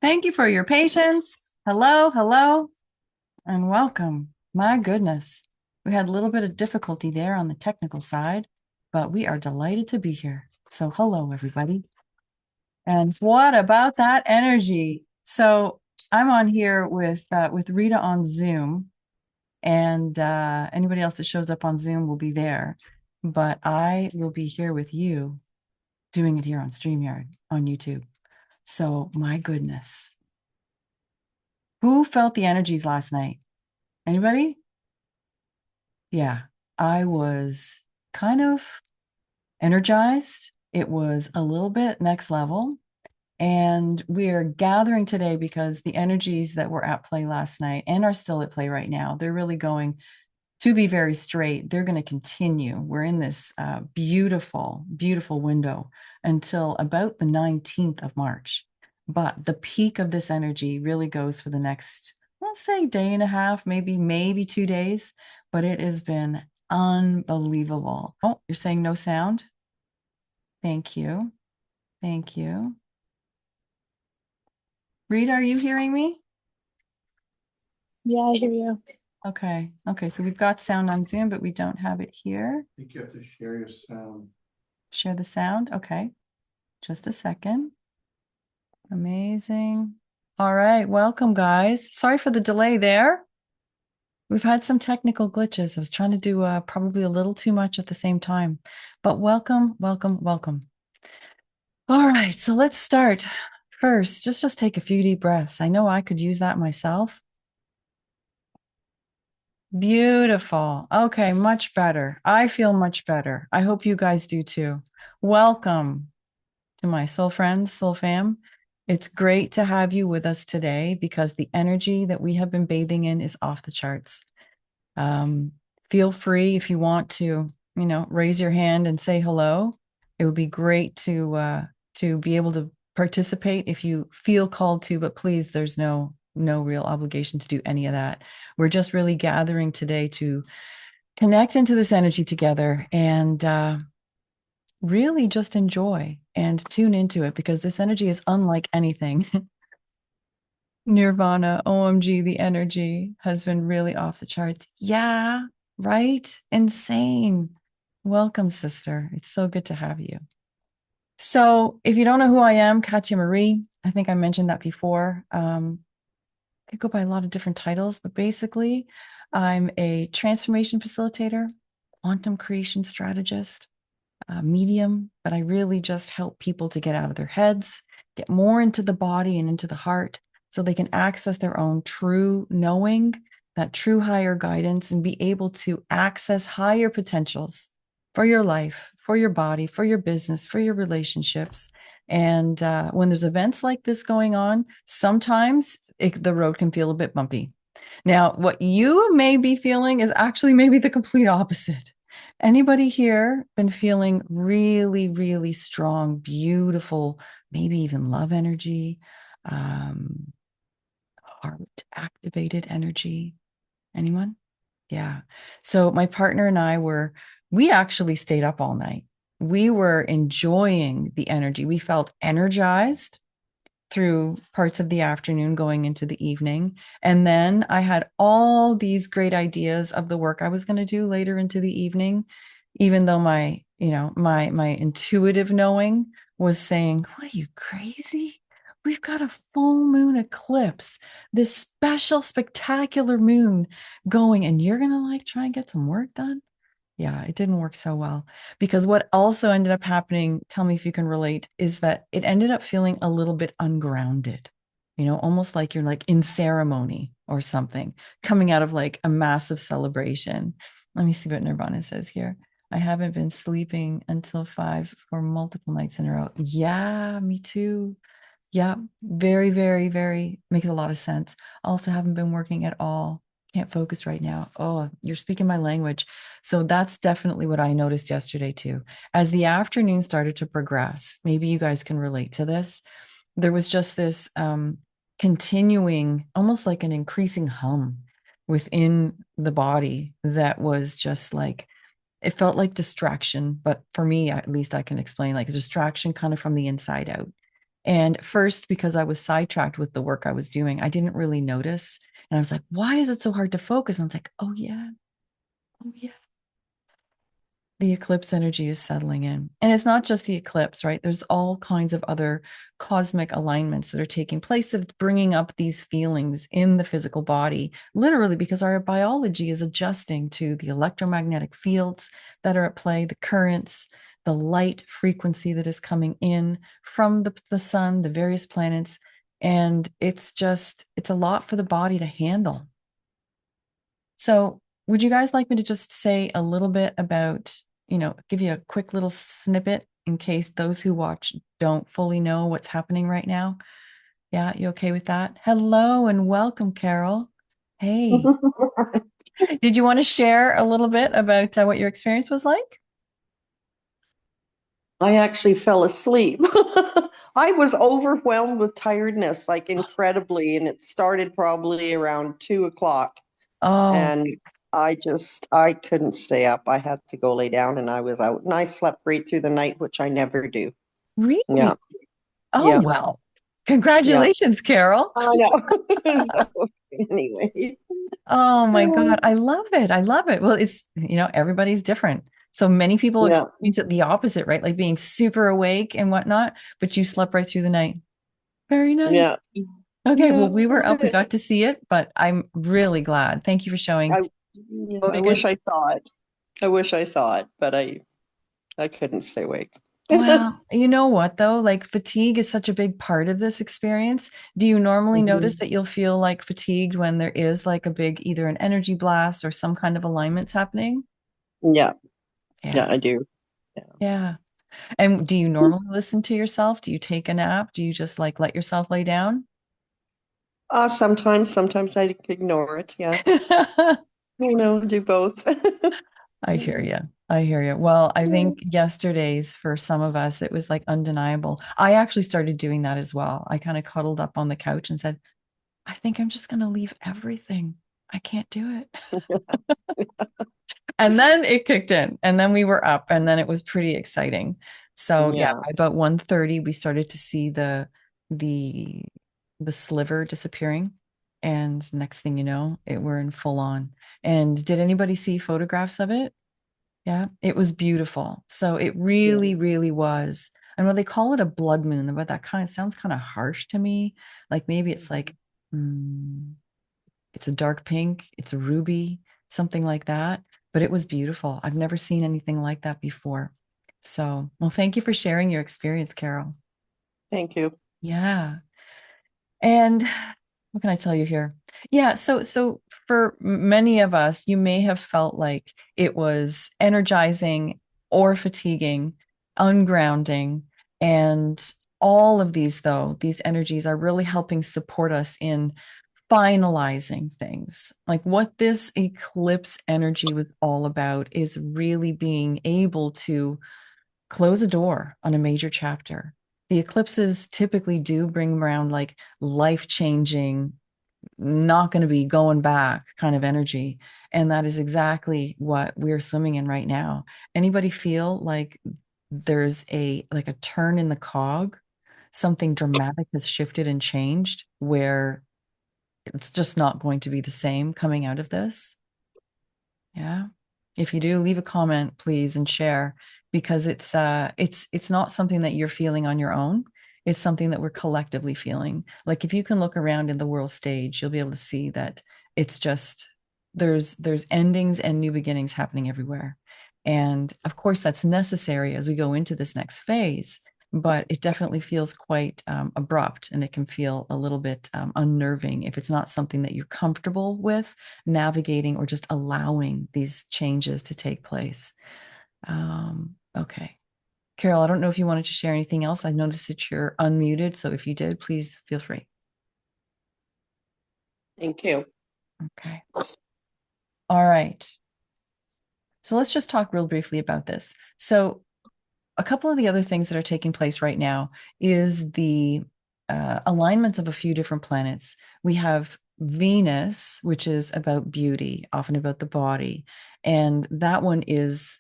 Thank you for your patience. Hello, hello, and welcome. My goodness, we had a little bit of difficulty there on the technical side, but we are delighted to be here. So, hello, everybody. And what about that energy? So, I'm on here with Rita on Zoom, and anybody else that shows up on Zoom will be there. But I will be here with you, doing it here on StreamYard on YouTube. So, my goodness. Who felt the energies last night? Anybody? Yeah, I was kind of energized. It was a little bit next level. And we're gathering today because the energies that were at play last night and are still at play right now, they're really going to be very straight. They're going to continue. We're in this beautiful, beautiful window until about the 19th of March. But the peak of this energy really goes for the next, let's say, day and a half, maybe 2 days. But it has been unbelievable. Oh, you're saying no sound? Thank you. Thank you. Rita, are you hearing me? Yeah, I hear you. Okay. Okay. So we've got sound on Zoom, but we don't have it here. I think you have to share your sound. Share the sound. Okay. Just a second. Amazing. All right. Welcome, guys. Sorry for the delay there. We've had some technical glitches. I was trying to do probably a little too much at the same time, but welcome, welcome, welcome. All right. So let's start. First, just take a few deep breaths. I know I could use that myself. Beautiful. Okay, much better. I feel much better. I hope you guys do too. Welcome to my soul friends, soul fam. It's great to have you with us today because the energy that we have been bathing in is off the charts. Um, Feel free if you want to, raise your hand and say hello. It would be great to be able to participate if you feel called to, but please, there's no real obligation to do any of that. We're just really gathering today to connect into this energy together and really just enjoy and tune into it because this energy is unlike anything. Nirvana, OMG, the energy has been really off the charts. Yeah, right? Insane. Welcome, sister. It's so good to have you. So, if you don't know who I am, Kayta Marie, I think I mentioned that before. I go by a lot of different titles, but basically, I'm a transformation facilitator, quantum creation strategist, medium, but I really just help people to get out of their heads, get more into the body and into the heart so they can access their own true knowing, that true higher guidance, and be able to access higher potentials for your life, for your body, for your business, for your relationships. And when there's events like this going on, sometimes the road can feel a bit bumpy. Now, what you may be feeling is actually maybe the complete opposite. Anybody here been feeling really, really strong, beautiful, maybe even love energy, um, heart activated energy? Anyone? Yeah. So my partner and we actually stayed up all night. We were enjoying the energy. We felt energized through parts of the afternoon going into the evening. And then I had all these great ideas of the work I was going to do later into the evening, even though my intuitive knowing was saying, "What are you, crazy? We've got a full moon eclipse, this special, spectacular moon going, and you're going to like try and get some work done." Yeah, it didn't work so well because what also ended up happening, tell me if you can relate, is that it ended up feeling a little bit ungrounded, almost like you're like in ceremony or something, coming out of like a massive celebration. Let me see what Nirvana says here. I haven't been sleeping until 5 for multiple nights in a row. Yeah, me too. Yeah, very, very, very makes a lot of sense. Also, haven't been working at all. Can't focus right now. Oh, you're speaking my language. So that's definitely what I noticed yesterday too. As the afternoon started to progress, maybe you guys can relate to this. There was just this continuing, almost like an increasing hum within the body that was just like, it felt like distraction. But for me, at least I can explain like distraction kind of from the inside out And first, because I was sidetracked with the work I was doing, I didn't really notice. And I was like, why is it so hard to focus? And I was like, oh, yeah. Oh, yeah. The eclipse energy is settling in. And it's not just the eclipse, right? There's all kinds of other cosmic alignments that are taking place that's bringing up these feelings in the physical body, literally because our biology is adjusting to the electromagnetic fields that are at play, the currents, the light frequency that is coming in from the sun, the various planets. And it's a lot for the body to handle. So, would you guys like me to just say a little bit about, give you a quick little snippet in case those who watch don't fully know what's happening right now? Yeah, you okay with that? Hello and welcome, Carol. Hey, did you want to share a little bit about what your experience was like? I actually fell asleep. I was overwhelmed with tiredness, like incredibly, and it started probably around 2 o'clock. Oh, And I couldn't stay up. I had to go lay down and I was out. And I slept right through the night, which I never do. Yeah, really? Oh, yeah, well, yeah. congratulations, Carol. I know. So, anyway, Oh my God. I love it. I love it. Well, everybody's different. So many people yeah, experience it the opposite, right? Like being super awake and whatnot, but you slept right through the night. Very nice. yeah, Okay. Well, yeah. we were up, we got to see it, but I'm really glad. Thank you for showing. I, yeah, I Focus. wish I saw it. I wish I saw it, but I couldn't stay awake. Well, you know what though? Like fatigue is such a big part of this experience. Do you normally notice Mhm. that you'll feel like fatigued when there is like a big, either an energy blast or some kind of alignments happening? Yeah, Yeah. yeah, I do. Yeah. Yeah. And do you normally listen to yourself? Do you take a nap? Do you just like let yourself lay down? Sometimes I ignore it. Yeah. Do both. I hear you. I hear you. Well, I think yesterday's for some of us, it was like undeniable. I actually started doing that as well. I kind of cuddled up on the couch and said, I think I'm just going to leave everything. I can't do it. And then it kicked in, and then we were up, and then it was pretty exciting. So yeah, Yeah, by about 1:30, we started to see the the sliver disappearing. And next thing you know, we're in full on. And did anybody see photographs of it? Yeah, it was beautiful. So it yeah. really, really was. I know they call it a blood moon, but that kind of sounds kind of harsh to me. Like maybe it's like, mm, it's a dark pink, it's a ruby, something like that. But it was beautiful. I've never seen anything like that before. So, well, thank you for sharing your experience, Carol. Thank you. Yeah. And what can I tell you here? Yeah, so for many of us, you may have felt like it was energizing or fatiguing, ungrounding, and all of these though, these energies are really helping support us in finalizing things. Like what this eclipse energy was all about is really being able to close a door on a major chapter. The eclipses typically do bring around like life changing, not going to be going back kind of energy. And that is exactly what we're swimming in right now. Anybody feel like there's a turn in the cog? Something dramatic has shifted and changed where it's just not going to be the same coming out of this. Yeah. If you do, leave a comment, please, and share because it's not something that you're feeling on your own. It's something that we're collectively feeling. Like if you can look around in the world stage, you'll be able to see that it's just there's endings and new beginnings happening everywhere. And of course, that's necessary as we go into this next phase, but it definitely feels quite abrupt and it can feel a little bit unnerving if it's not something that you're comfortable with navigating or just allowing these changes to take place. Okay. Carol, I don't know if you wanted to share anything else. I noticed that you're unmuted. So if you did, please feel free. Thank you. Okay. All right. So let's just talk real briefly about this. So a couple of the other things that are taking place right now is the alignments of a few different planets. We have Venus, which is about beauty, often about the body, and that one is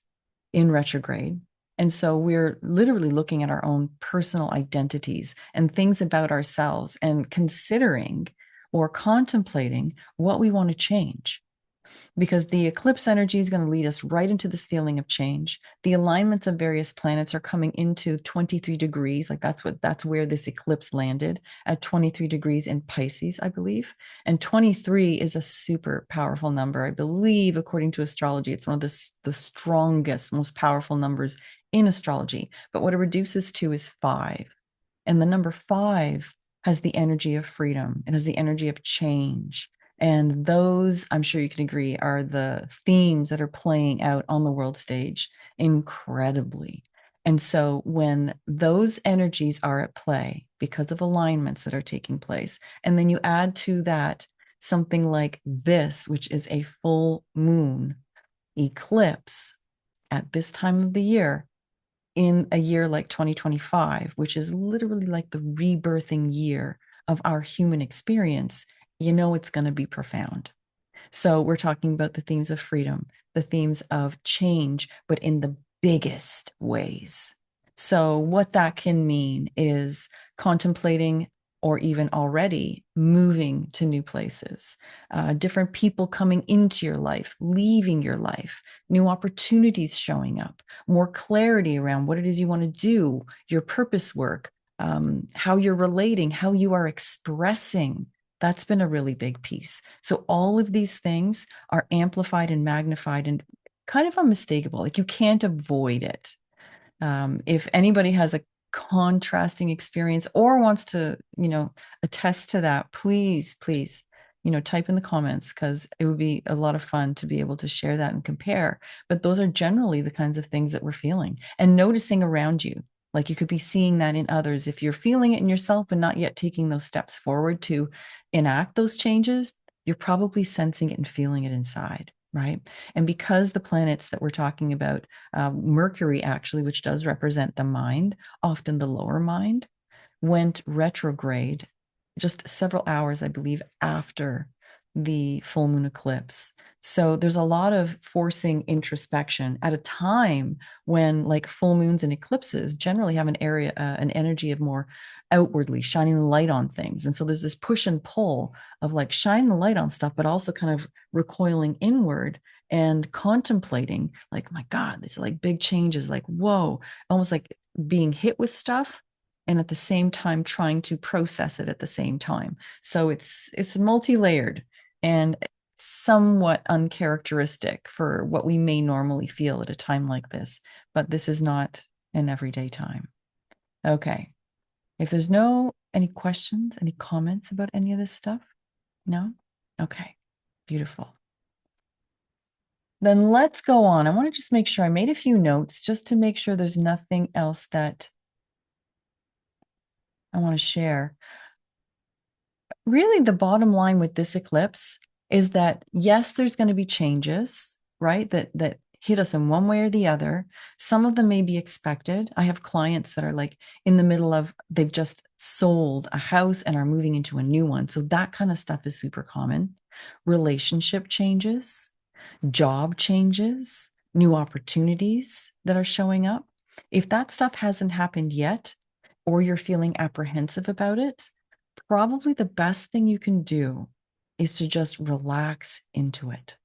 in retrograde. And so we're literally looking at our own personal identities and things about ourselves and considering or contemplating what we want to change, because the eclipse energy is going to lead us right into this feeling of change. The alignments of various planets are coming into 23 degrees. Like that's where this eclipse landed, at 23 degrees in Pisces, I believe. And 23 is a super powerful number. I believe, according to astrology, it's one of the strongest, most powerful numbers in astrology. But what it reduces to is 5. And the number 5 has the energy of freedom. It has the energy of change. And those, I'm sure you can agree, are the themes that are playing out on the world stage incredibly. And so when those energies are at play because of alignments that are taking place, and then you add to that something like this, which is a full moon eclipse at this time of the year, in a year like 2025, which is literally like the rebirthing year of our human experience, you know it's going to be profound. So we're talking about the themes of freedom, the themes of change, but in the biggest ways. So what that can mean is contemplating or even already moving to new places, different people coming into your life, leaving your life, new opportunities showing up, more clarity around what it is you want to do, your purpose work, how you're relating, how you are expressing. That's been a really big piece. So all of these things are amplified and magnified and kind of unmistakable. Like you can't avoid it. If anybody has a contrasting experience or wants to, attest to that, please, type in the comments, because it would be a lot of fun to be able to share that and compare. But those are generally the kinds of things that we're feeling and noticing around you. Like you could be seeing that in others. If you're feeling it in yourself and not yet taking those steps forward to enact those changes, you're probably sensing it and feeling it inside, right? And because the planets that we're talking about, Mercury actually, which does represent the mind, often the lower mind, went retrograde just several hours, I believe, after the full moon eclipse. So there's a lot of forcing introspection at a time when, like, full moons and eclipses generally have an energy of more outwardly shining the light on things. And so there's this push and pull of like shine the light on stuff, but also kind of recoiling inward and contemplating, like, my God, these are like big changes, like, whoa, almost like being hit with stuff and at the same time trying to process it at the same time. So it's multi-layered and somewhat uncharacteristic for what we may normally feel at a time like this, but this is not an everyday time. Okay. If there's any questions, any comments about any of this stuff? No? Okay. Beautiful. Then let's go on. I want to just make sure I made a few notes just to make sure there's nothing else that I want to share. Really, the bottom line with this eclipse is that, yes, there's going to be changes, right? That hit us in one way or the other. Some of them may be expected. I have clients that are like in the middle of, they've just sold a house and are moving into a new one. So that kind of stuff is super common. Relationship changes, job changes, new opportunities that are showing up. If that stuff hasn't happened yet, or you're feeling apprehensive about it, probably the best thing you can do is to just relax into it.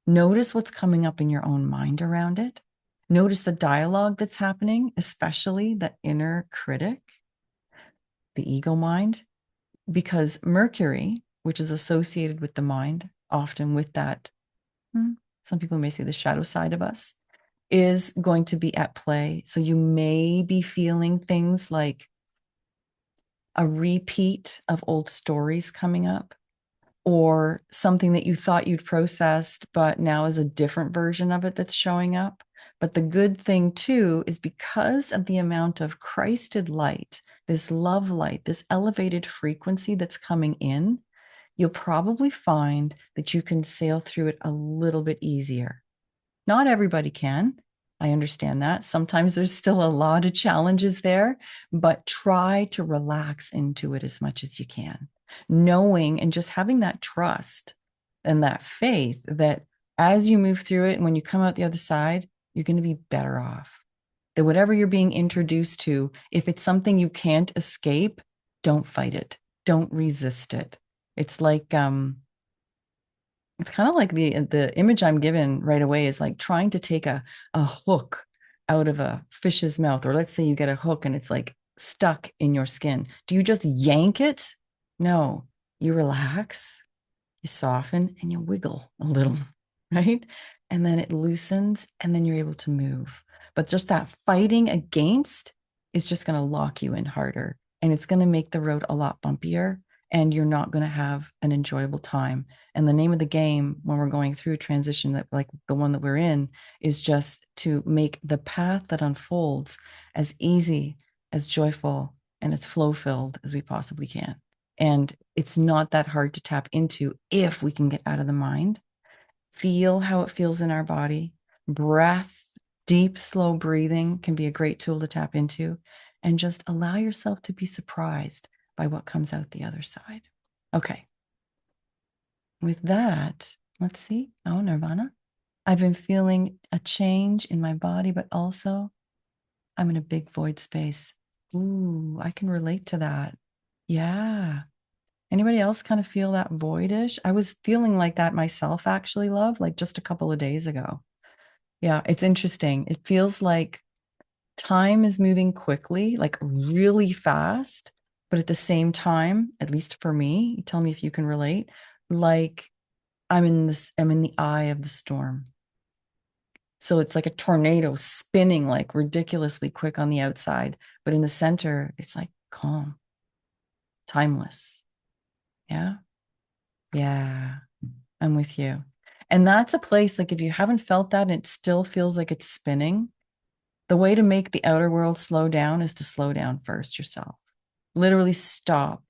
Notice what's coming up in your own mind around it. Notice the dialogue that's happening, especially the inner critic, the ego mind, because Mercury, which is associated with the mind, often with that, some people may say the shadow side of us, is going to be at play. So you may be feeling things like a repeat of old stories coming up, or something that you thought you'd processed, but now is a different version of it that's showing up. But the good thing too is because of the amount of Christed light, this love light, this elevated frequency that's coming in, you'll probably find that you can sail through it a little bit easier. Not everybody can. I understand that. Sometimes there's still a lot of challenges there, but try to relax into it as much as you can, knowing and just having that trust and that faith that as you move through it and when you come out the other side, you're going to be better off. That whatever you're being introduced to, if it's something you can't escape, don't fight it. Don't resist it. It's like it's kind of like the image I'm given right away is like trying to take a hook out of a fish's mouth, or let's say you get a hook and it's like stuck in your skin. Do you just yank it? No, you relax, you soften, and you wiggle a little, right? And then it loosens, and then you're able to move. But just that fighting against is just going to lock you in harder, and it's going to make the road a lot bumpier, and you're not going to have an enjoyable time. And the name of the game when we're going through a transition, that like the one that we're in, is just to make the path that unfolds as easy, as joyful, and as flow filled as we possibly can. And it's not that hard to tap into if we can get out of the mind, feel how it feels in our body. Breath, deep, slow breathing can be a great tool to tap into, and just allow yourself to be surprised by what comes out the other side. Okay. With that, let's see. Oh, Nirvana. I've been feeling a change in my body, but also I'm in a big void space. Ooh, I can relate to that. Yeah. Anybody else kind of feel that voidish? I was feeling like that myself, actually, love, like just a couple of days ago. Yeah, it's interesting. It feels like time is moving quickly, like really fast, but at the same time, at least for me, tell me if you can relate, like I'm in the eye of the storm. So it's like a tornado spinning like ridiculously quick on the outside, but in the center, it's like calm, timeless. Yeah. Yeah. I'm with you. And that's a place like if you haven't felt that and it still feels like it's spinning, the way to make the outer world slow down is to slow down first yourself. Literally stop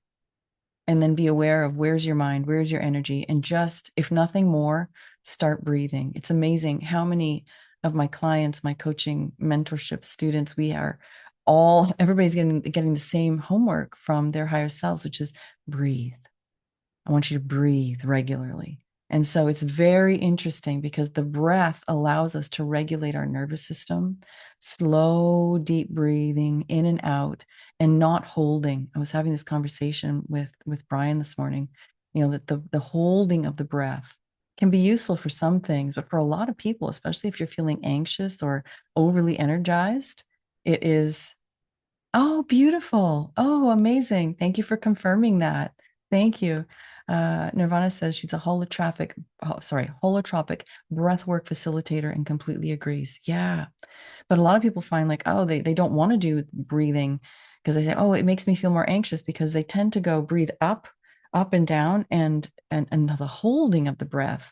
and then be aware of where's your mind, where's your energy, and just, if nothing more, start breathing. It's amazing how many of my clients, my coaching mentorship students, we are all, everybody's getting the same homework from their higher selves, which is breathe. I want you to breathe regularly. And so it's very interesting because the breath allows us to regulate our nervous system, slow, deep breathing in and out, and not holding. I was having this conversation with Brian this morning, that the holding of the breath can be useful for some things, but for a lot of people, especially if you're feeling anxious or overly energized, it is. Oh, beautiful. Oh, amazing. Thank you for confirming that. Thank you. Nirvana says she's a holotropic breathwork facilitator and completely agrees. Yeah. But a lot of people find like, oh, they don't want to do breathing because they say, oh, it makes me feel more anxious because they tend to go breathe up and down and the holding of the breath.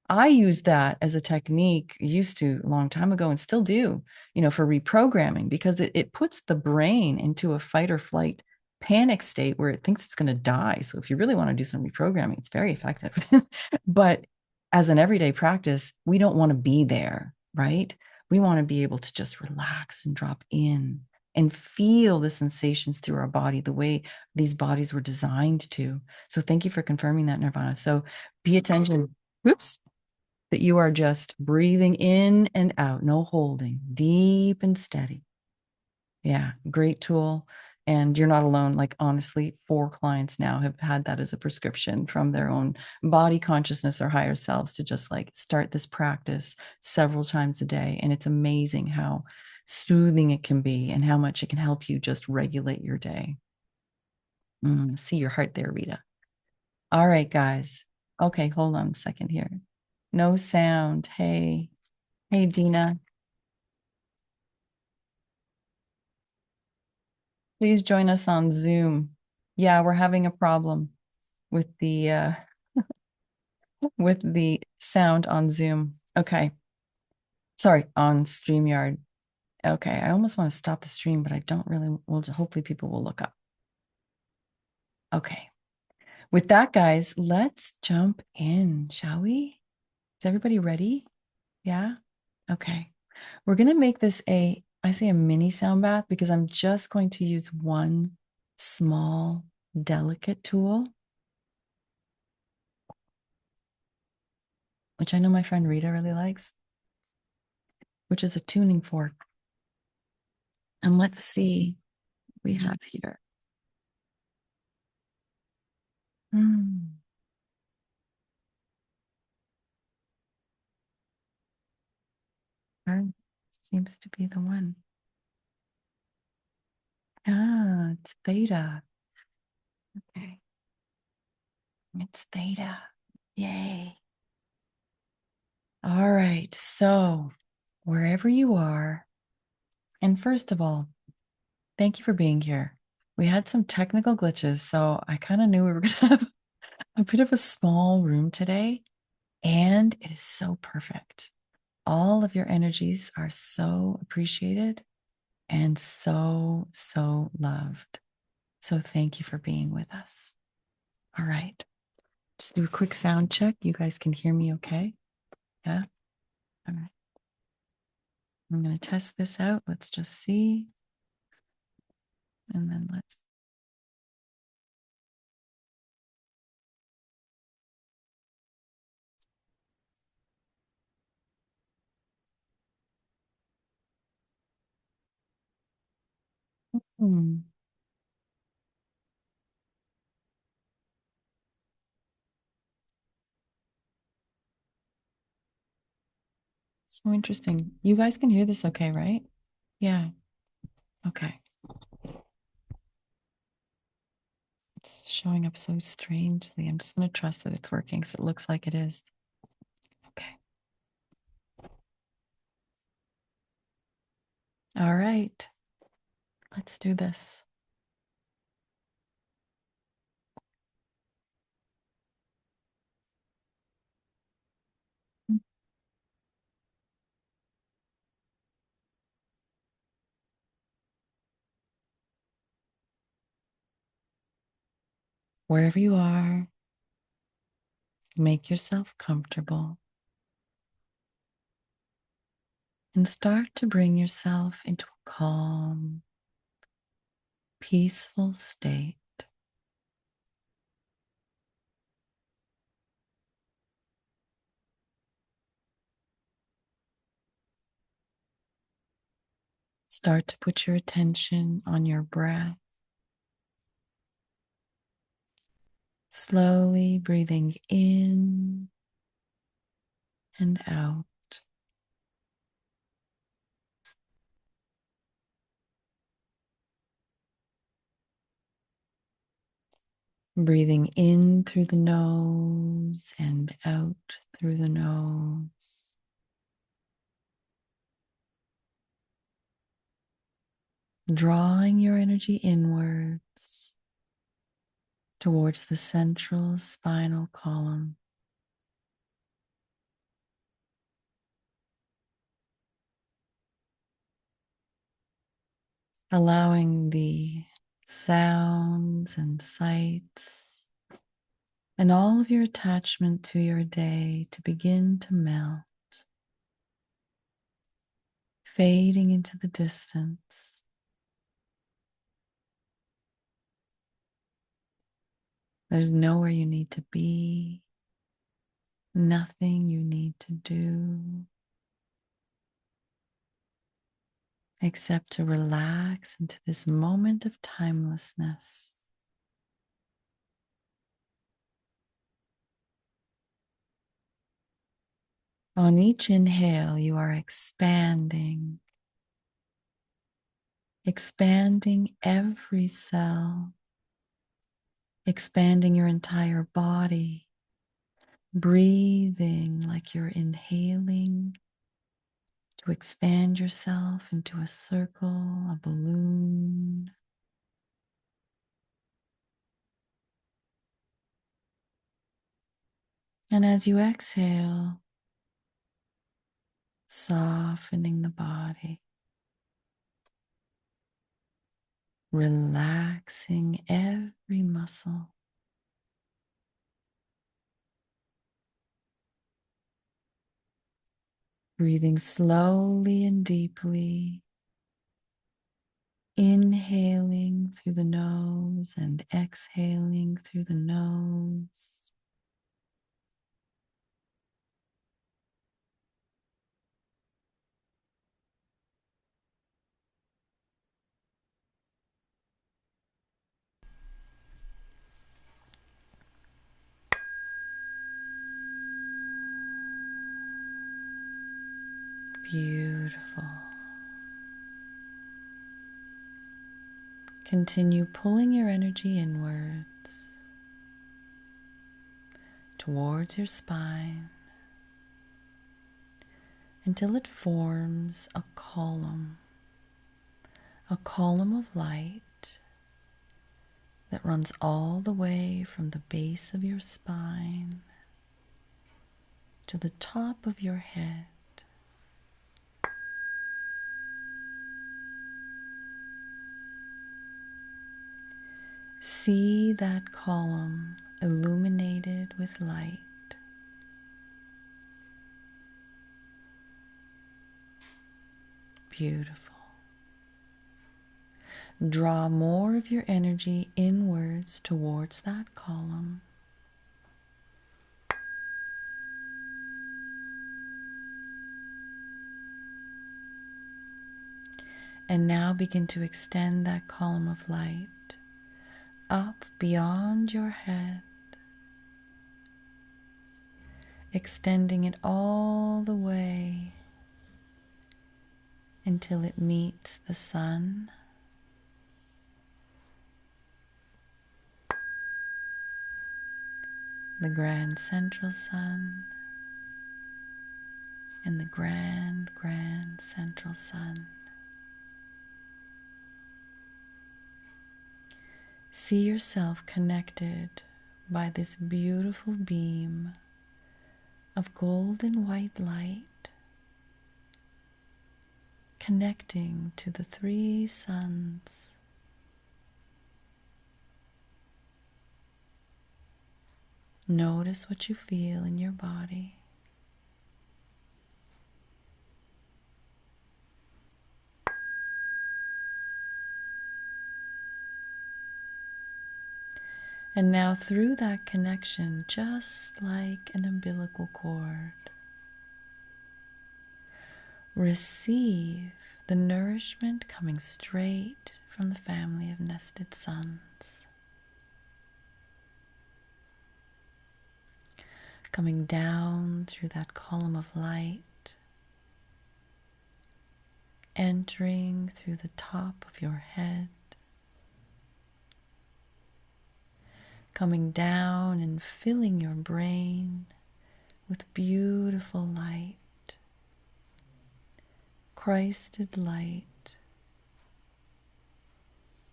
I used that as a technique, used to a long time ago and still do, for reprogramming because it puts the brain into a fight or flight panic state where it thinks it's going to die. So if you really want to do some reprogramming, it's very effective. But as an everyday practice, we don't want to be there, right? We want to be able to just relax and drop in and feel the sensations through our body the way these bodies were designed to. So thank you for confirming that, Nirvana. So pay attention. Oops, that you are just breathing in and out, no holding, deep and steady. Yeah, great tool. And you're not alone. Like, honestly, 4 clients now have had that as a prescription from their own body consciousness or higher selves to just like start this practice several times a day. And it's amazing how soothing it can be and how much it can help you just regulate your day. See your heart there, Rita. All right, guys. Okay, hold on a second here. No sound. Hey. Hey, Dina, please join us on Zoom. Yeah, we're having a problem with the with the sound on Zoom. Okay. Sorry, on StreamYard. Okay, I almost want to stop the stream, but I don't really. Well, hopefully people will look up. Okay. With that, guys, let's jump in, shall we? Is everybody ready? Yeah? Okay. We're going to make this I say a mini sound bath because I'm just going to use one small, delicate tool, which I know my friend Rita really likes, which is a tuning fork. And let's see what we have here. Hmm. That seems to be the one. Ah, it's theta. Okay. It's theta. Yay. All right. So, wherever you are, and first of all, thank you for being here. We had some technical glitches, so I kind of knew we were going to have a bit of a small room today, and it is so perfect. All of your energies are so appreciated and so, so loved. So, thank you for being with us. All right. Just do a quick sound check. You guys can hear me okay? Yeah. All right. I'm going to test this out. Let's just see. And then let's. Hmm. So interesting. You guys can hear this okay, right? Yeah. Okay. It's showing up so strangely. I'm just going to trust that it's working because it looks like it is. Okay. All right. Let's do this. Wherever you are, make yourself comfortable and start to bring yourself into a calm, peaceful state. Start to put your attention on your breath, slowly breathing in and out. Breathing in through the nose and out through the nose. Drawing your energy inwards towards the central spinal column. Allowing the sounds and sights and all of your attachment to your day to begin to melt, fading into the distance. There's nowhere you need to be, nothing you need to do, except to relax into this moment of timelessness. On each inhale, you are expanding, expanding every cell, expanding your entire body, breathing like you're inhaling to expand yourself into a circle, a balloon. And as you exhale, softening the body, relaxing every muscle. Breathing slowly and deeply, inhaling through the nose and exhaling through the nose. Beautiful. Continue pulling your energy inwards towards your spine until it forms a column of light that runs all the way from the base of your spine to the top of your head. See that column illuminated with light. Beautiful. Draw more of your energy inwards towards that column. And now begin to extend that column of light up beyond your head, extending it all the way until it meets the sun, the grand central sun, and the grand central sun. See yourself connected by this beautiful beam of golden white light, connecting to the three suns. Notice what you feel in your body. And now through that connection, just like an umbilical cord, receive the nourishment coming straight from the family of nested suns, coming down through that column of light, entering through the top of your head, coming down and filling your brain with beautiful light, Christed light,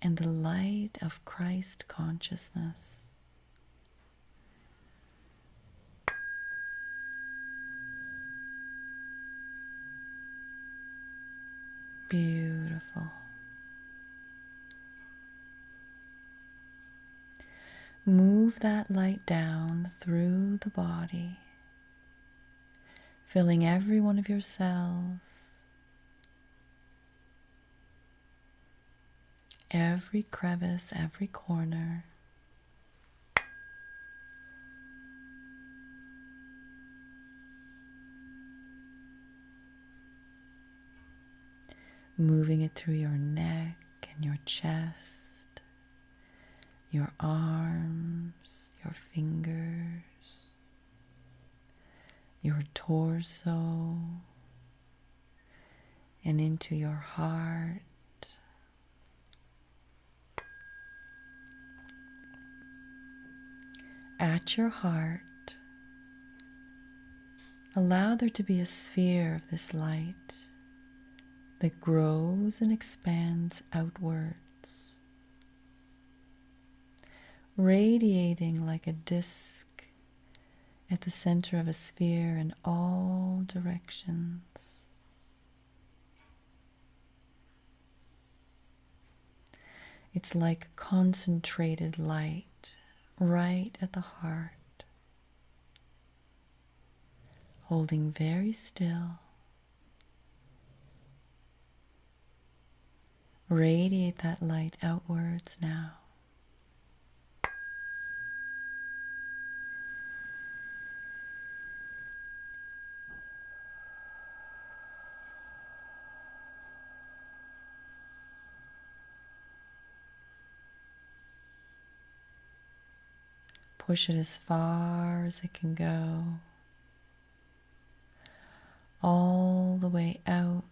and the light of Christ consciousness. Beautiful. Move that light down through the body, filling every one of your cells, every crevice, every corner. Moving it through your neck and your chest, your arms, your fingers, your torso, and into your heart. At your heart, allow there to be a sphere of this light that grows and expands outwards, radiating like a disk at the center of a sphere in all directions. It's like concentrated light right at the heart, holding very still. Radiate that light outwards now. Push it as far as it can go. all the way out,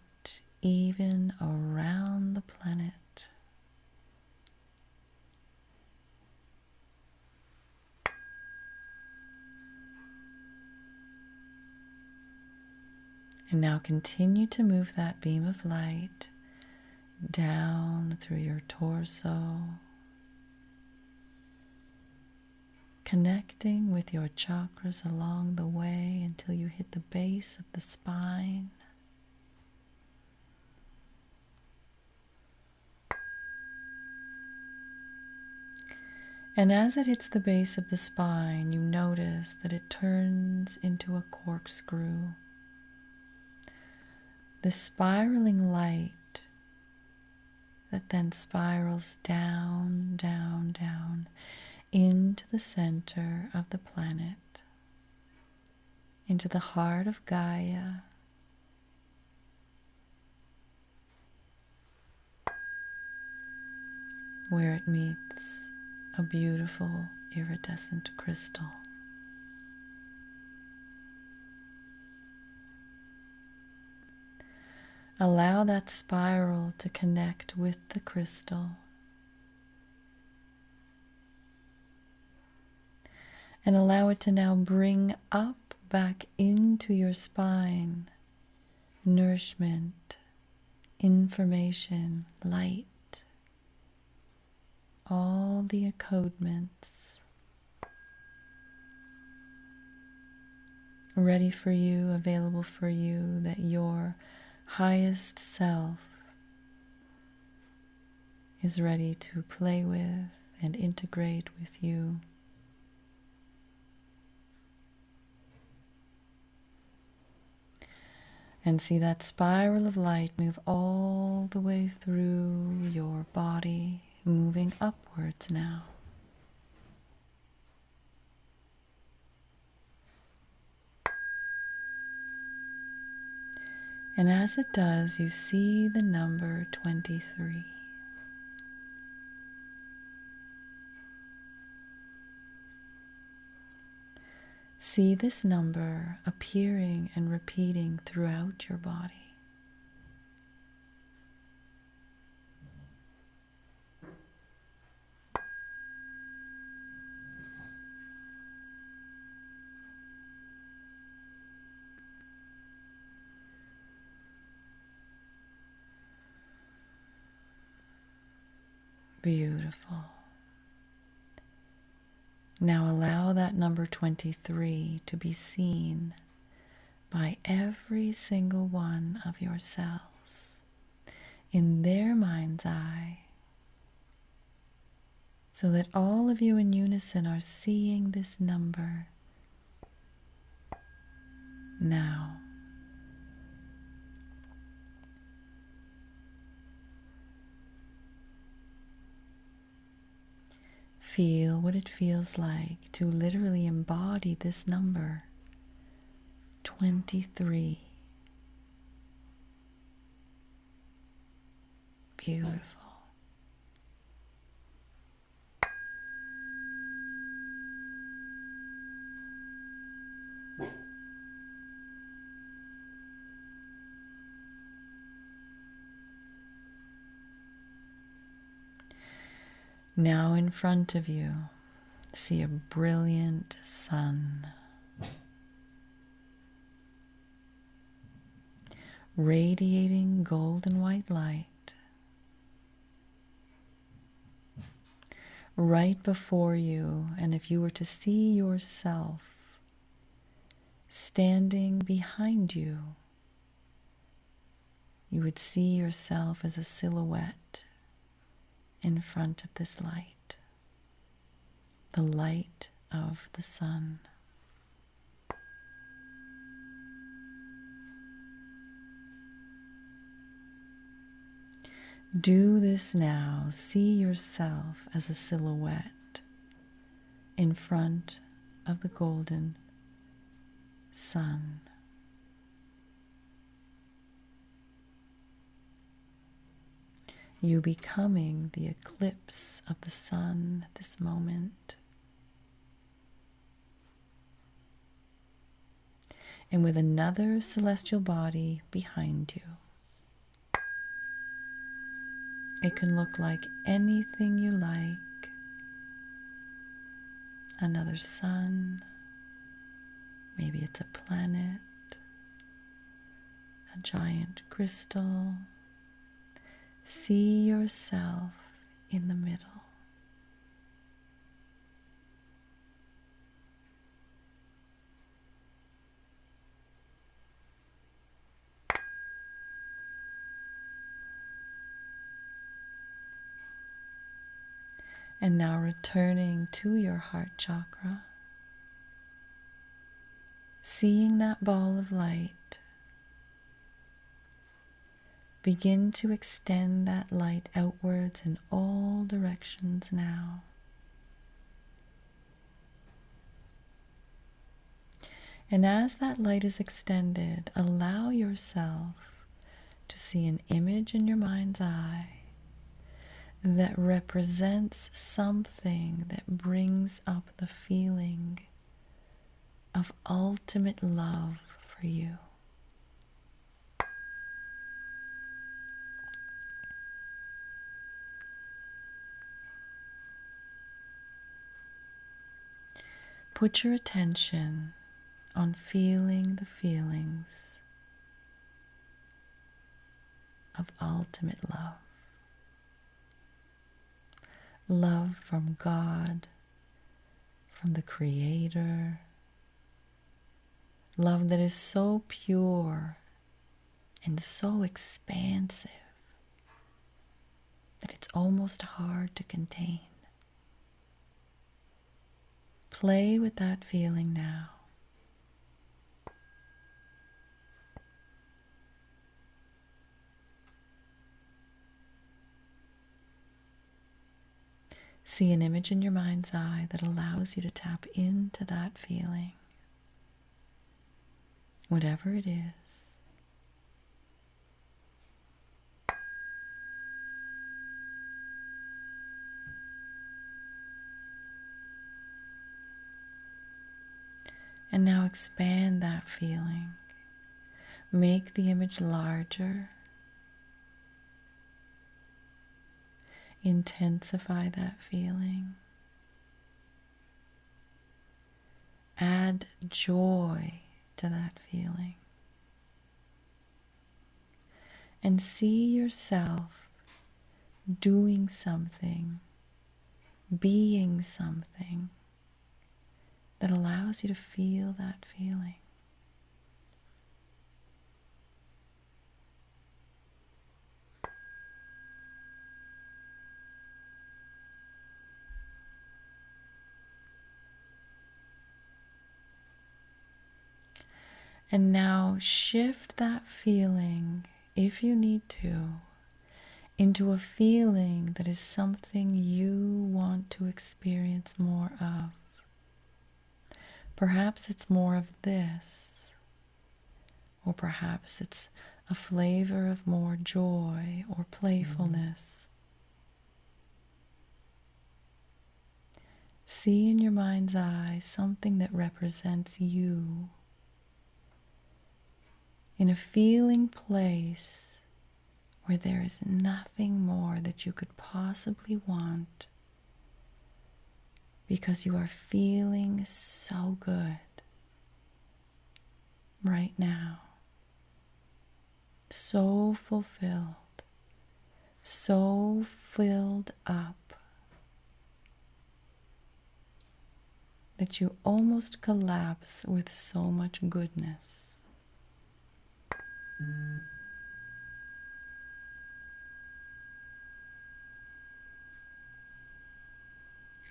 even around the planet. And now continue to move that beam of light down through your torso, connecting with your chakras along the way until you hit the base of the spine. And as it hits the base of the spine, you notice that it turns into a corkscrew. The spiraling light that then spirals down, down, down into the center of the planet, into the heart of Gaia, where it meets a beautiful iridescent crystal. Allow that spiral to connect with the crystal. And allow it to now bring up back into your spine nourishment, information, light, all the accoutrements ready for you, available for you, that your highest self is ready to play with and integrate with you. And see that spiral of light move all the way through your body, moving upwards now. And as it does, you see the number 23. See this number appearing and repeating throughout your body. Beautiful. Now allow that number 23 to be seen by every single one of your cells in their mind's eye, so that all of you in unison are seeing this number now. Feel what it feels like to literally embody this number, 23. Beautiful. Now in front of you, see a brilliant sun, radiating golden white light. Right before you, and if you were to see yourself standing behind you, you would see yourself as a silhouette in front of this light, the light of the sun. Do this now. See yourself as a silhouette in front of the golden sun. You becoming the eclipse of the sun at this moment. and with another celestial body behind you. It can look like anything you like. Another sun, maybe it's a planet, a giant crystal. See yourself in the middle. And now returning to your heart chakra, seeing that ball of light, begin to extend that light outwards in all directions now. And as that light is extended, allow yourself to see an image in your mind's eye that represents something that brings up the feeling of ultimate love for you. Put your attention on feeling the feelings of ultimate love. Love from God, from the Creator. Love that is so pure and so expansive that it's almost hard to contain. Play with that feeling now. See an image in your mind's eye that allows you to tap into that feeling, whatever it is. And now expand that feeling. Make the image larger. Intensify that feeling. Add joy to that feeling. And see yourself doing something, being something that allows you to feel that feeling. And now shift that feeling, if you need to, into a feeling that is something you want to experience more of. Perhaps it's more of this, or perhaps it's a flavor of more joy or playfulness. See in your mind's eye something that represents you in a feeling place where there is nothing more that you could possibly want, because you are feeling so good right now, so fulfilled, so filled up that you almost collapse with so much goodness.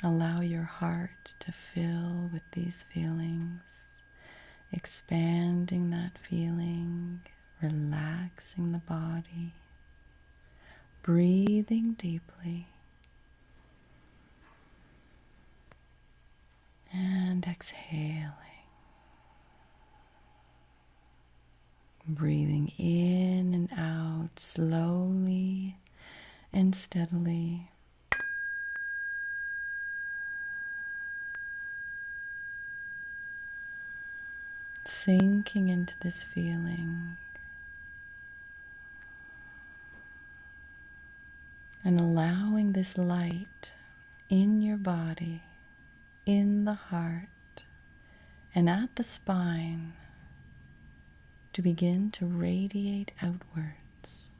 Allow your heart to fill with these feelings, expanding that feeling, relaxing the body, breathing deeply, and exhaling. Breathing in and out slowly and steadily. sinking into this feeling and allowing this light in your body, in the heart, and at the spine to begin to radiate outwards.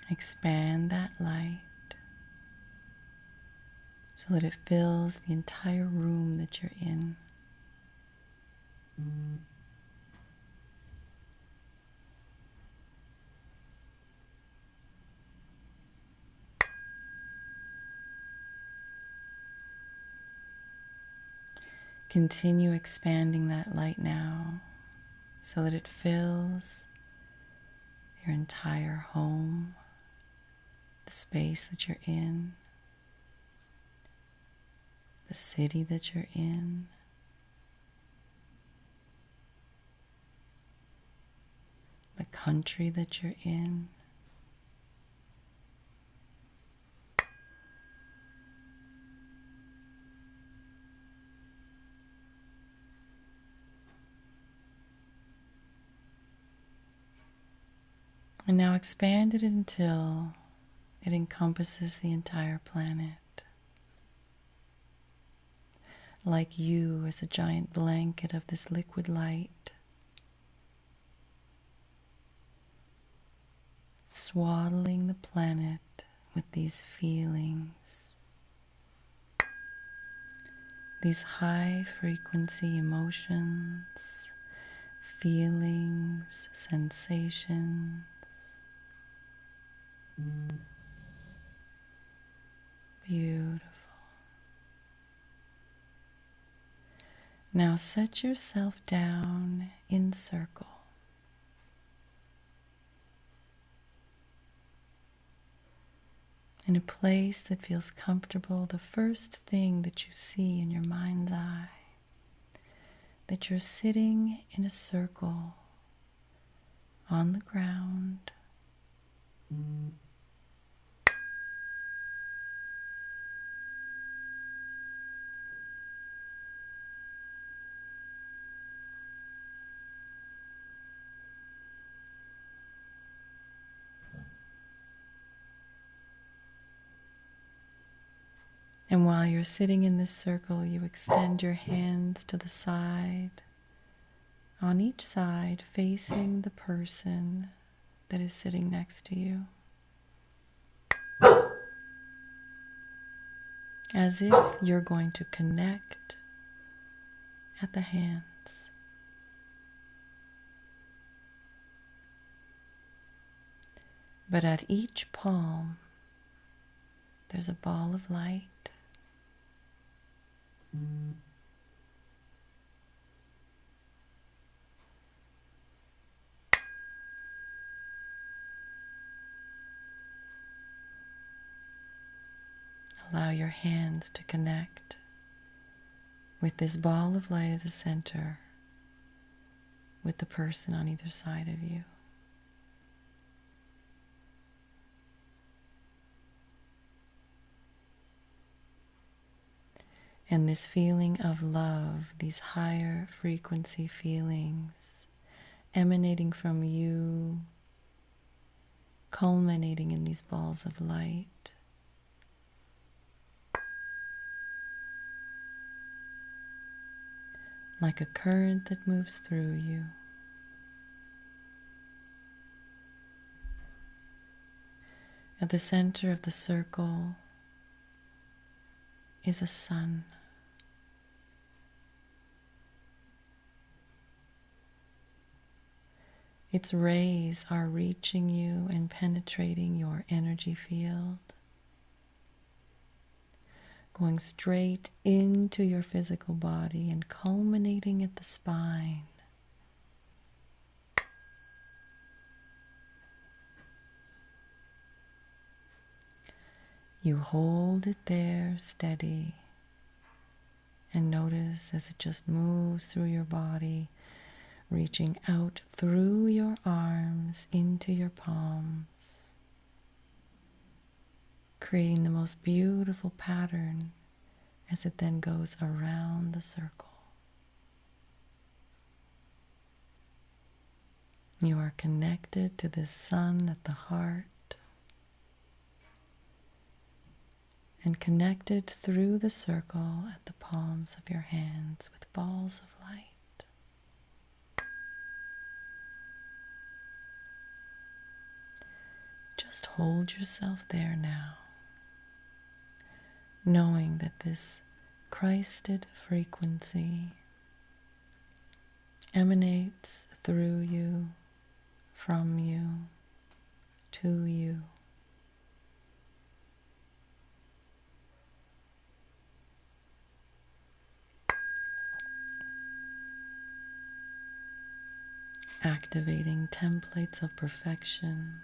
Expand that light so that it fills the entire room that you're in. Continue expanding that light now so that it fills your entire home, the space that you're in, the city that you're in, the country that you're in. And now expand it until it encompasses the entire planet. Like you as a giant blanket of this liquid light, swaddling the planet with these feelings, these high frequency emotions, feelings, sensations. Beautiful. Now set yourself down in circle. In a place that feels comfortable, the first thing that you see in your mind's eye, that you're sitting in a circle on the ground. And while you're sitting in this circle, you extend your hands to the side, on each side facing the person that is sitting next to you, as if you're going to connect at the hands. But at each palm, there's a ball of light. Allow your hands to connect with this ball of light at the center, with the person on either side of you. And this feeling of love, these higher frequency feelings emanating from you, culminating in these balls of light, like a current that moves through you. At the center of the circle is a sun. Its rays are reaching you and penetrating your energy field, going straight into your physical body and culminating at the spine. You hold it there steady and notice as it just moves through your body, reaching out through your arms into your palms, creating the most beautiful pattern as it then goes around the circle. You are connected to this sun at the heart and connected through the circle at the palms of your hands with balls of light. Just hold yourself there now, knowing that this Christed frequency emanates through you, from you, to you. Activating templates of perfection,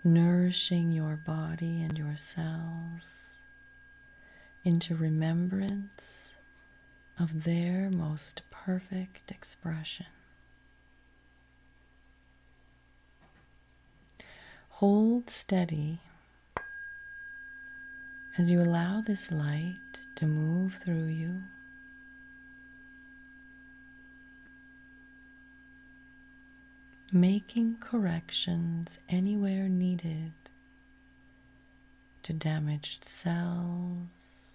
nourishing your body and your cells into remembrance of their most perfect expression. Hold steady as you allow this light to move through you, making corrections anywhere needed to damaged cells,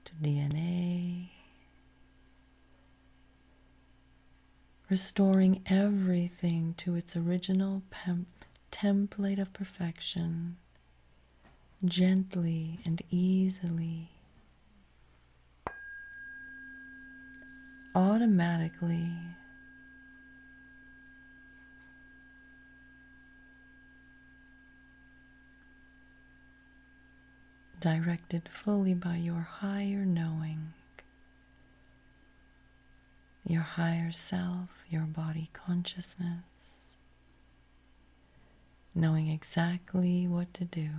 to DNA, restoring everything to its original template of perfection, gently and easily, automatically. Directed fully by your higher knowing, your higher self, your body consciousness, knowing exactly what to do.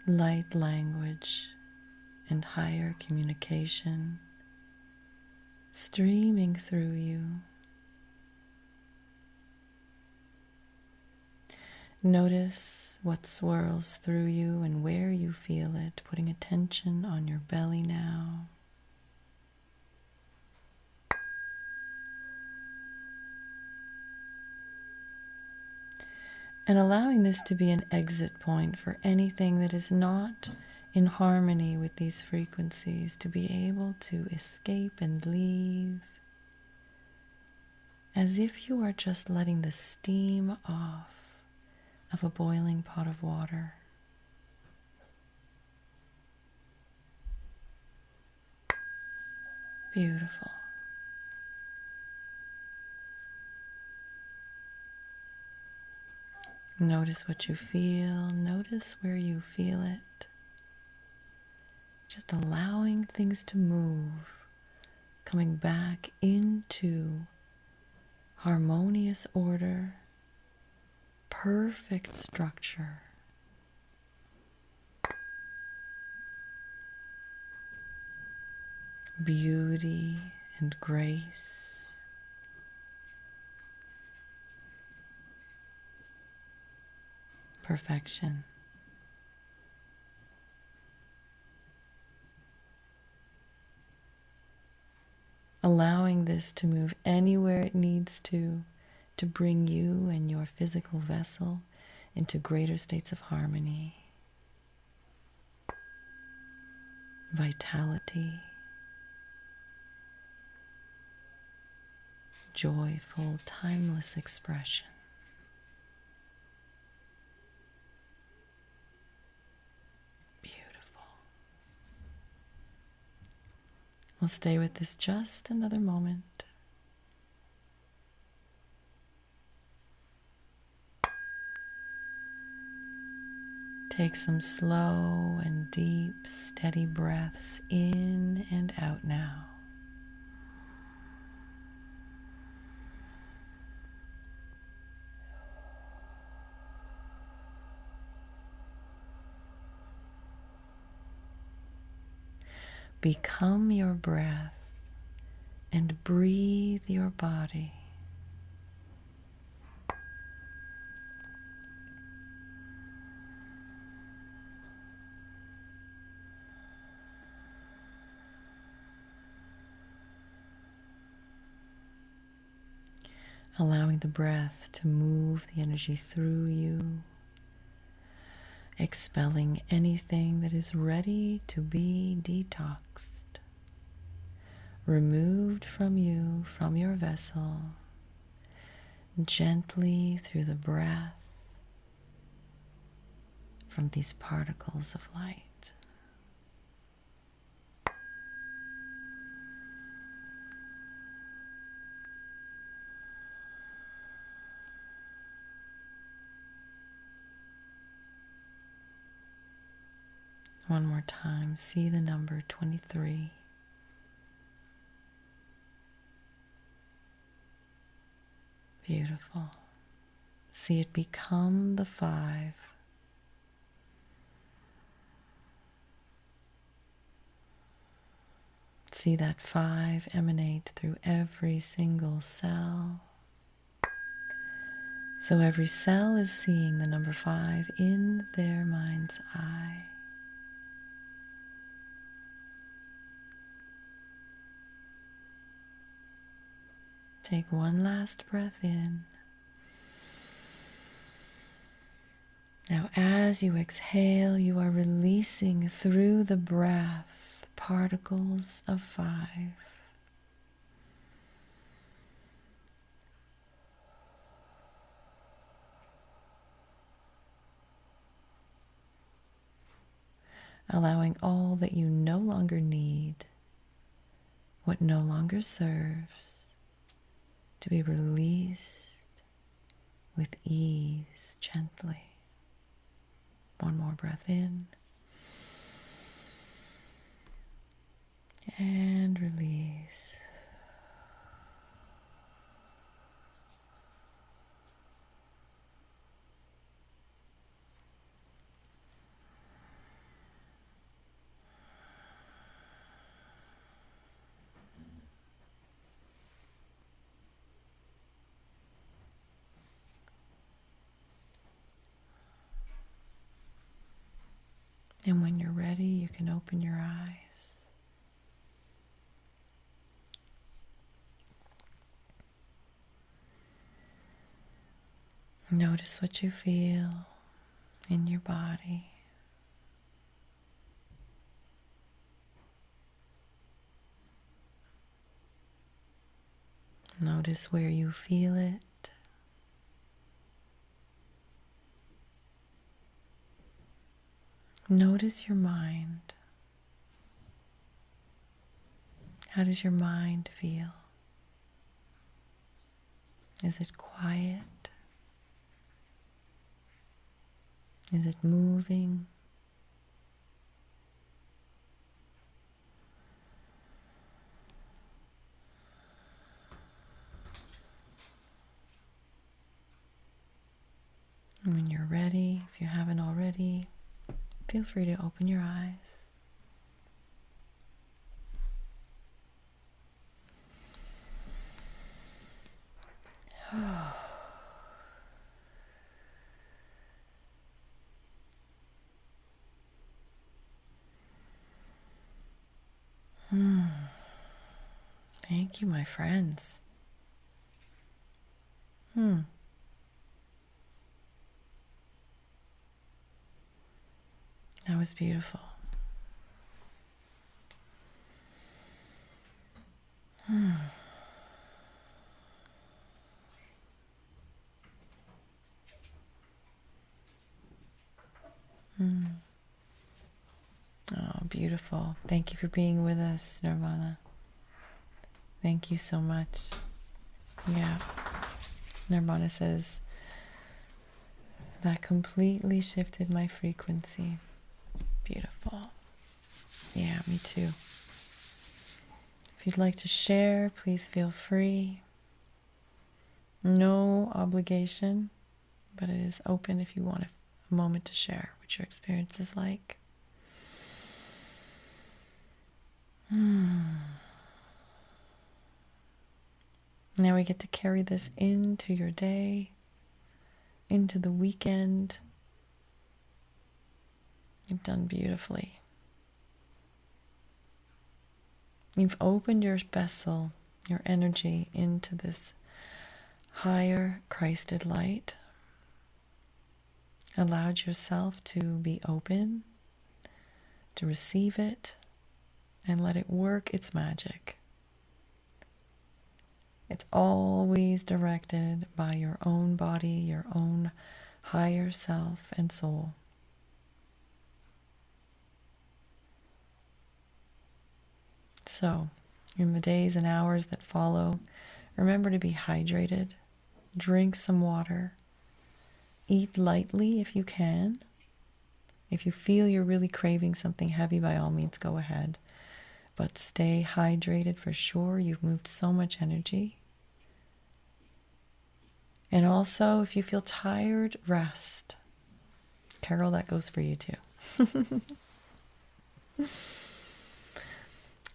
Light language and higher communication streaming through you. Notice what swirls through you and where you feel it, putting attention on your belly now. And allowing this to be an exit point for anything that is not in harmony with these frequencies, to be able to escape and leave, as if you are just letting the steam off of a boiling pot of water. Beautiful. Notice what you feel. Notice where you feel it. Just allowing things to move, coming back into harmonious order, perfect structure. Beauty and grace. Perfection. Allowing this to move anywhere it needs to bring you and your physical vessel into greater states of harmony, vitality, joyful, timeless expression. Beautiful. We'll stay with this just another moment. Take some slow and deep, steady breaths in and out now. Become your breath and breathe your body. Allowing the breath to move the energy through you, expelling anything that is ready to be detoxed, removed from you, from your vessel, gently through the breath, from these particles of light. One more time, see the number 23. Beautiful. See it become the 5. See that 5 emanate through every single cell. So every cell is seeing the number 5 in their mind's eye. Take one last breath in. Now, as you exhale, you are releasing through the breath particles of 5. Allowing all that you no longer need, what no longer serves, to be released with ease, gently. One more breath in. And release. And when you're ready, you can open your eyes. Notice what you feel in your body. Notice where you feel it. Notice your mind. How does your mind feel? Is it quiet? Is it moving? And when you're ready, if you haven't already, feel free to open your eyes. Thank you, my friends. That was beautiful. Oh, beautiful. Thank you for being with us, Nirvana. Thank you so much. Yeah. Nirvana says, that completely shifted my frequency. Beautiful. Yeah, me too. If you'd like to share, please feel free. No obligation, but it is open if you want a moment to share what your experience is like. Now we get to carry this into your day, into the weekend. You've done beautifully. You've opened your vessel, your energy into this higher Christed light. Allowed yourself to be open, to receive it, and let it work its magic. It's always directed by your own body, your own higher self and soul. So, in the days and hours that follow, remember to be hydrated, drink some water, eat lightly if you can. If you feel you're really craving something heavy, by all means, go ahead. But stay hydrated for sure. You've moved so much energy. And also, if you feel tired, rest. Carol, that goes for you too.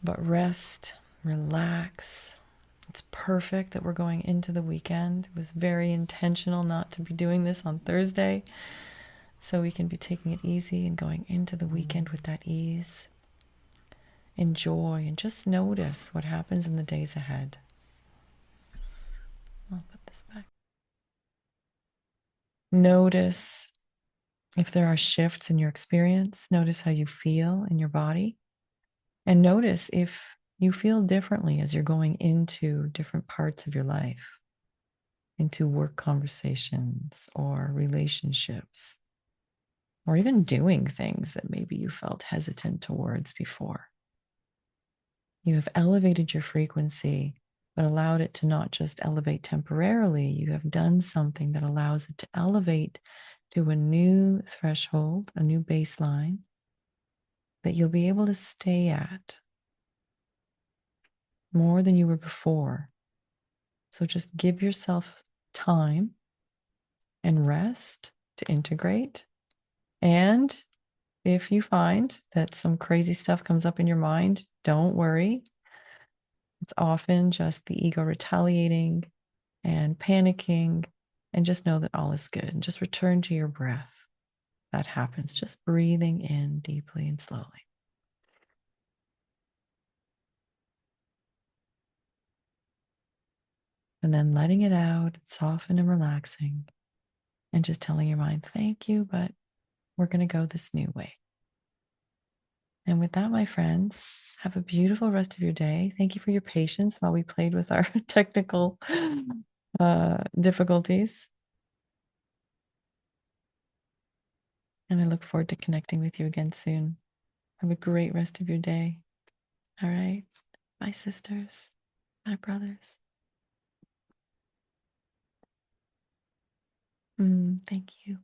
But rest, relax. It's perfect that we're going into the weekend. It was very intentional not to be doing this on Thursday, so we can be taking it easy and going into the weekend with that ease. Enjoy and just notice what happens in the days ahead. I'll put this back. Notice if there are shifts in your experience. Notice how you feel in your body. And notice if you feel differently as you're going into different parts of your life, into work conversations or relationships, or even doing things that maybe you felt hesitant towards before. You have elevated your frequency, but allowed it to not just elevate temporarily. You have done something that allows it to elevate to a new threshold, a new baseline that you'll be able to stay at more than you were before. So just give yourself time and rest to integrate. And if you find that some crazy stuff comes up in your mind, don't worry. It's often just the ego retaliating and panicking, and just know that all is good. And just return to your breath. That happens, just breathing in deeply and slowly. And then letting it out, soften and relaxing, and just telling your mind, thank you, but we're going to go this new way. And with that, my friends, have a beautiful rest of your day. Thank you for your patience while we played with our technical difficulties. And I look forward to connecting with you again soon. Have a great rest of your day. All right. Bye, sisters. Bye, brothers. Thank you.